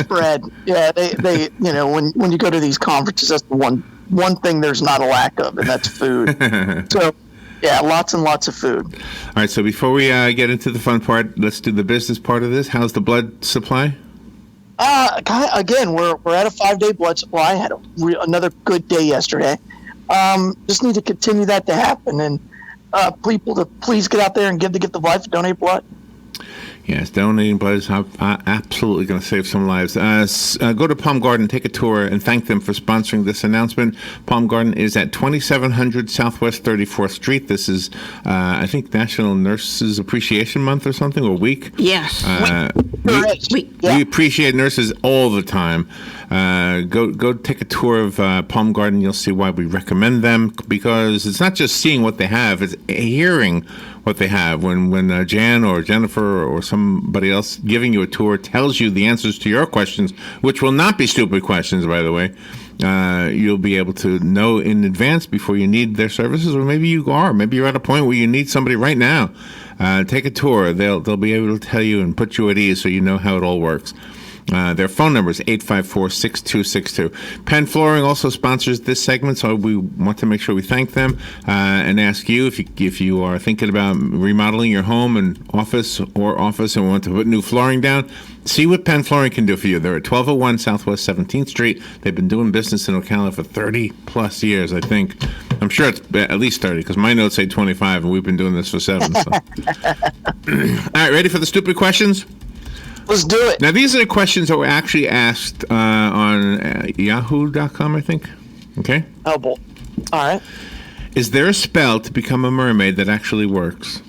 spread. Yeah. They when you go to these conferences, that's the one thing there's not a lack of, and that's food. So, yeah, lots and lots of food. All right, so before we get into the fun part, let's do the business part of this. How's the blood supply? Again, we're at a 5-day blood supply. Had another good day yesterday. Just need to continue that to happen, and people to please get out there and give the gift of life and donate blood. Yes, donating blood is absolutely going to save some lives. Go to Palm Garden, take a tour, and thank them for sponsoring this announcement. Palm Garden is at 2700 Southwest 34th Street. This is, I think, National Nurses Appreciation Month or something, or week. Yes. We appreciate nurses all the time. Go take a tour of Palm Garden. You'll see why we recommend them, because it's not just seeing what they have, it's hearing what they have. When Jan or Jennifer or somebody else giving you a tour tells you the answers to your questions, which will not be stupid questions, by the way, you'll be able to know in advance before you need their services, or maybe you are. Maybe you're at a point where you need somebody right now. Take a tour. They'll be able to tell you and put you at ease so you know how it all works. Their phone number is 854-6262. Penn Flooring also sponsors this segment, so we want to make sure we thank them and ask you if you are thinking about remodeling your home and office and want to put new flooring down, see what Penn Flooring can do for you. They're at 1201 Southwest 17th Street. They've been doing business in Ocala for 30-plus years, I think. I'm sure it's at least 30 because my notes say 25, and we've been doing this for 7. So. All right, ready for the stupid questions? Let's do it. Now, these are the questions that were actually asked on yahoo.com, I think. Okay? Oh, boy. All right. Is there a spell to become a mermaid that actually works?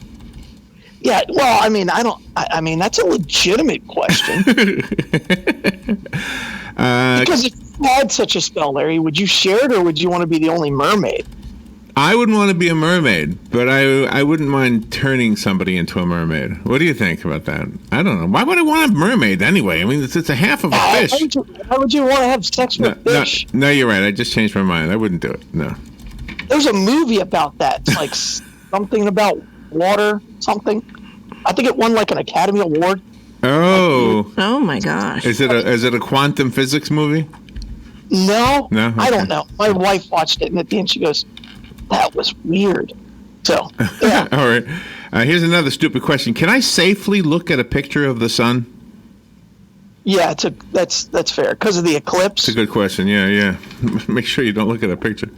Yeah, well, I mean, that's a legitimate question. Because if you had such a spell, Larry, would you share it or would you want to be the only mermaid? I wouldn't want to be a mermaid, but I wouldn't mind turning somebody into a mermaid. What do you think about that? I don't know. Why would I want a mermaid anyway? I mean, it's a half of a fish. Why would you want to have sex with fish? No, you're right. I just changed my mind. I wouldn't do it. No. There's a movie about that. It's like something about water, something. I think it won like an Academy Award. Oh. Oh my gosh. Is it a quantum physics movie? No. No? Okay. I don't know. My wife watched it, and at the end she goes, "That was weird." So, yeah. All right. Here's another stupid question. Can I safely look at a picture of the sun? Yeah, that's fair because of the eclipse. It's a good question. Yeah. Make sure you don't look at a picture.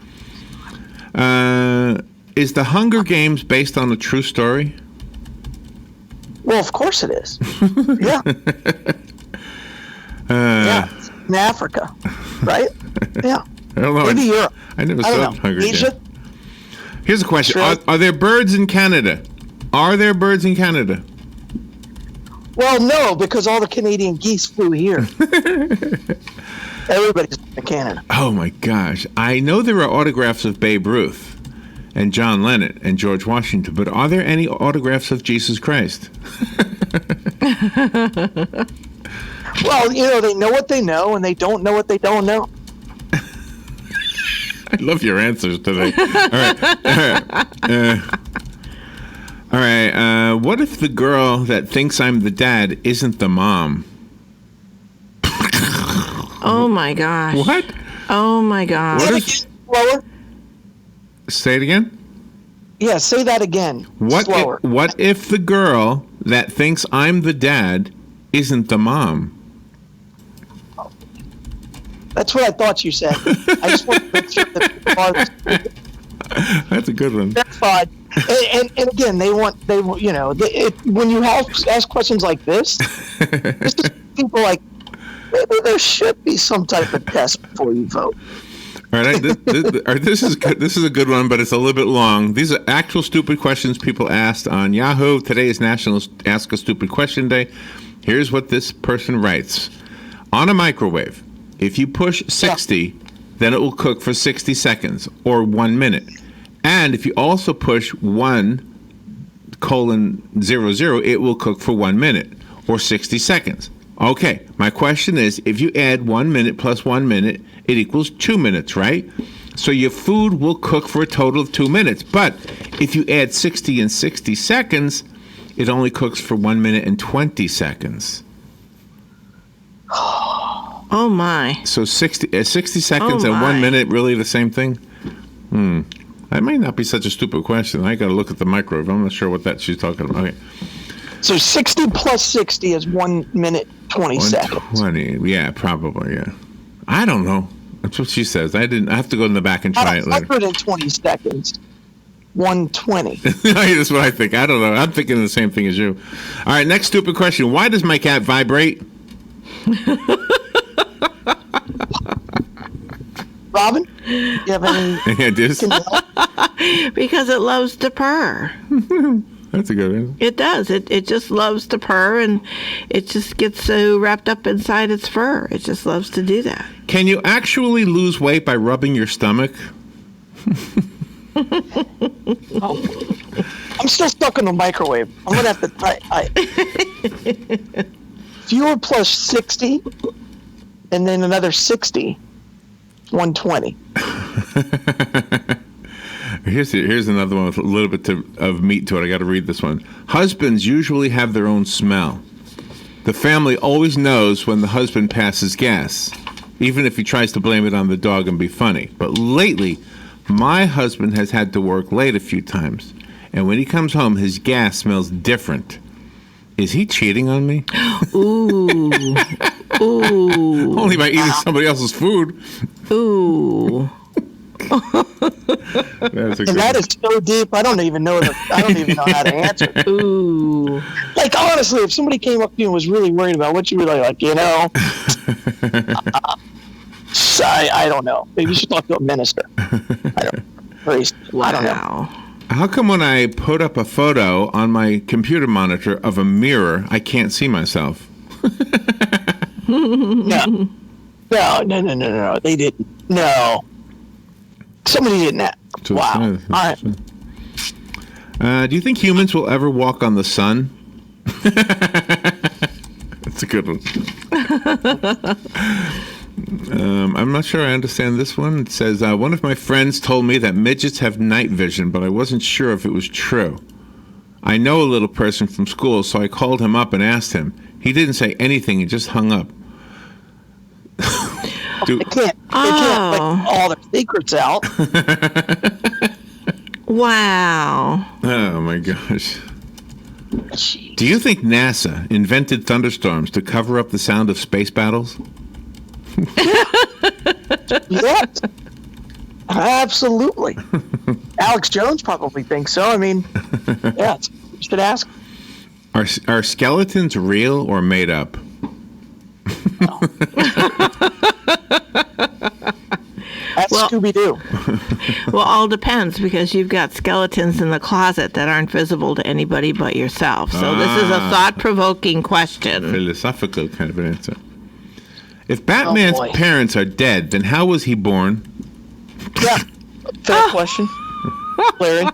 Is The Hunger Games based on a true story? Well, of course it is. Yeah. Yeah. In Africa, right? Yeah. I don't know. Maybe Europe. I never saw Hunger Games. Asia? Here's a question. Are there birds in Canada? Are there birds in Canada? Well, no, because all the Canadian geese flew here. Everybody's in Canada. Oh, my gosh. I know there are autographs of Babe Ruth and John Lennon and George Washington, but are there any autographs of Jesus Christ? Well, they know what they know, and they don't know what they don't know. I love your answers today. All right. What if the girl that thinks I'm the dad isn't the mom? Oh, my gosh. What? Oh, my gosh. Slower? Say it again? Yeah, say that again. Slower. What if the girl that thinks I'm the dad isn't the mom? That's what I thought you said. I just want to make sure that That's a good one. That's fine. And again, they want when you ask questions like this, it's just people like maybe there should be some type of test before you vote. All right, this is good. This is a good one, but it's a little bit long. These are actual stupid questions people asked on Yahoo. Today is National Ask a Stupid Question Day. Here's what this person writes: on a microwave, if you push 60, then it will cook for 60 seconds or 1 minute. And if you also push 1:00, it will cook for 1 minute or 60 seconds. Okay, my question is, if you add 1 minute plus 1 minute, it equals 2 minutes, right? So your food will cook for a total of 2 minutes. But if you add 60 and 60 seconds, it only cooks for 1 minute and 20 seconds. Oh, my. So 60 seconds and 1 minute, really the same thing? That might not be such a stupid question. I got to look at the microwave. I'm not sure what that she's talking about. Okay. So 60 plus 60 is 1 minute, 20 seconds. 20, yeah, probably, yeah. I don't know. That's what she says. I have to go in the back and try it later. 120 seconds. 120. That's what I think. I don't know. I'm thinking the same thing as you. All right, next stupid question. Why does my cat vibrate? Robin, do you have any? Because it loves to purr. That's a good answer. It does. It just loves to purr, and it just gets so wrapped up inside its fur. It just loves to do that. Can you actually lose weight by rubbing your stomach? I'm still stuck in the microwave. I'm gonna have to. Fewer plus 60, and then another 60. 120. Here's another one with a little bit of meat to it. I got to read this one. Husbands usually have their own smell. the family always knows when the husband passes gas, even if he tries to blame it on the dog and be funny. But lately, my husband has had to work late a few times, and when he comes home, his gas smells different. Is he cheating on me? Ooh. Ooh. Only by eating somebody else's food. Ooh. That is so deep. I don't even know how to answer. Ooh. Like, honestly, if somebody came up to you and was really worried about what you were like, I don't know. Maybe you should talk to a minister. I don't know. How come when I put up a photo on my computer monitor of a mirror, I can't see myself? No. They didn't. No. Somebody didn't. Wow. All right. Do you think humans will ever walk on the sun? That's a good one. I'm not sure I understand this one. It says, one of my friends told me that midgets have night vision, but I wasn't sure if it was true. I know a little person from school, so I called him up and asked him. He didn't say anything. He just hung up. They can't let all their secrets out. Wow. Oh, my gosh. Do you think NASA invented thunderstorms to cover up the sound of space battles? Yes. Absolutely. Alex Jones probably thinks so. I mean, yeah, you should ask. Are skeletons real or made up? That's Scooby-Doo. Well, all depends, because you've got skeletons in the closet that aren't visible to anybody but yourself. So this is a thought-provoking question. Philosophical kind of an answer. If Batman's parents are dead, then how was he born? Yeah, fair question, Larry.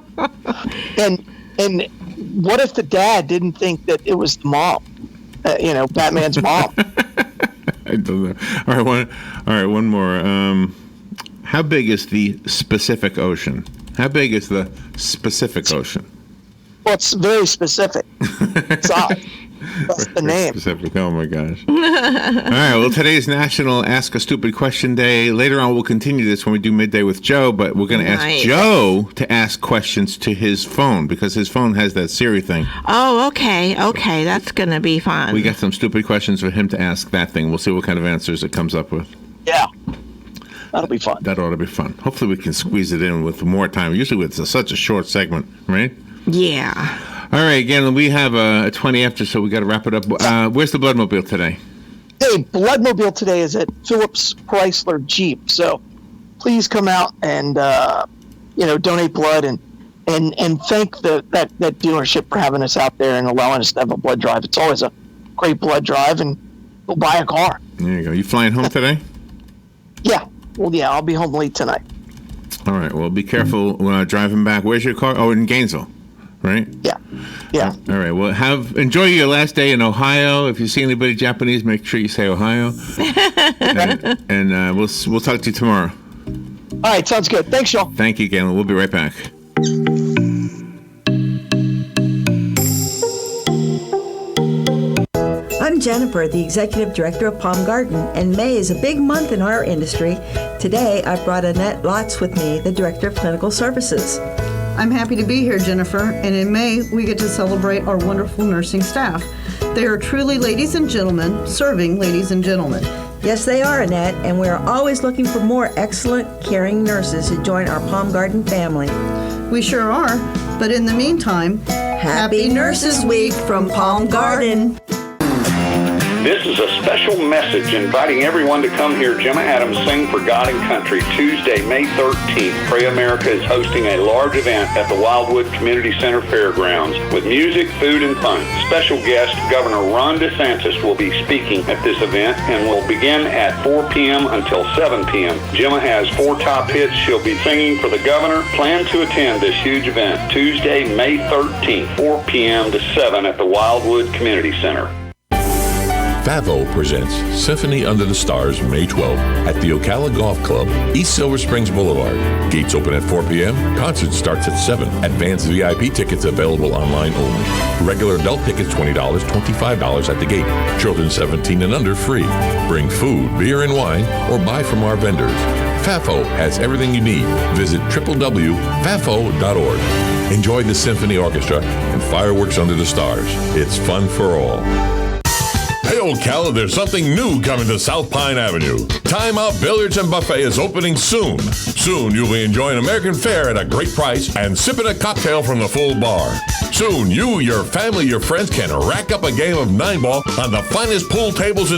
And what if the dad didn't think that it was the mom? Batman's mom. I don't know. All right, one more. How big is the Pacific Ocean? How big is the Pacific Ocean? Well, it's very specific. Size. That's the name. Specific. Oh my gosh. All right. Well, today's National Ask a Stupid Question Day. Later on, we'll continue this when we do Midday with Joe, but we're going to ask Joe to ask questions to his phone, because his phone has that Siri thing. Oh, okay. Okay. That's going to be fun. We got some stupid questions for him to ask that thing. We'll see what kind of answers it comes up with. Yeah. That'll be fun. That ought to be fun. Hopefully we can squeeze it in with more time. Usually it's such a short segment, right? Yeah. All right, again, we have a 20 after, so we got to wrap it up. Where's the Bloodmobile today? Hey, Bloodmobile today is at Phillips Chrysler Jeep. So please come out and donate blood and thank that dealership for having us out there and allowing us to have a blood drive. It's always a great blood drive, and we'll buy a car. There you go. You flying home today? Yeah. Well, yeah, I'll be home late tonight. All right. Well, be careful driving back. Where's your car? Oh, in Gainesville. Right? Yeah. All right. Well, enjoy your last day in Ohio. If you see anybody Japanese, make sure you say Ohio. and we'll talk to you tomorrow. All right. Sounds good. Thanks, y'all. Thank you, Galen. We'll be right back. I'm Jennifer, the Executive Director of Palm Garden, and May is a big month in our industry. Today, I brought Annette Lotz with me, the Director of Clinical Services. I'm happy to be here, Jennifer, and in May, we get to celebrate our wonderful nursing staff. They are truly ladies and gentlemen, serving ladies and gentlemen. Yes, they are, Annette, and we are always looking for more excellent, caring nurses to join our Palm Garden family. We sure are, but in the meantime, Happy Nurses Week from Palm Garden. This is a special message inviting everyone to come hear Gemma Adams sing for God and Country Tuesday, May 13th. Pray America is hosting a large event at the Wildwood Community Center Fairgrounds with music, food, and fun. Special guest Governor Ron DeSantis will be speaking at this event and will begin at 4 p.m. until 7 p.m. Gemma has 4 top hits she'll be singing for the governor. Plan to attend this huge event Tuesday, May 13th, 4 p.m. to 7 at the Wildwood Community Center. FAVO presents Symphony Under the Stars May 12th at the Ocala Golf Club, East Silver Springs Boulevard. Gates open at 4 p.m. Concert starts at 7. Advanced VIP tickets available online only. Regular adult tickets $20, $25 at the gate. Children 17 and under free. Bring food, beer, and wine or buy from our vendors. FAFO has everything you need. Visit www.fafo.org. Enjoy the symphony orchestra and fireworks under the stars. It's fun for all. Hey, Ocala, there's something new coming to South Pine Avenue. Time Out Billiards and Buffet is opening soon. Soon, you'll be enjoying American fare at a great price and sipping a cocktail from the full bar. Soon, you, your family, your friends can rack up a game of 9-ball on the finest pool tables in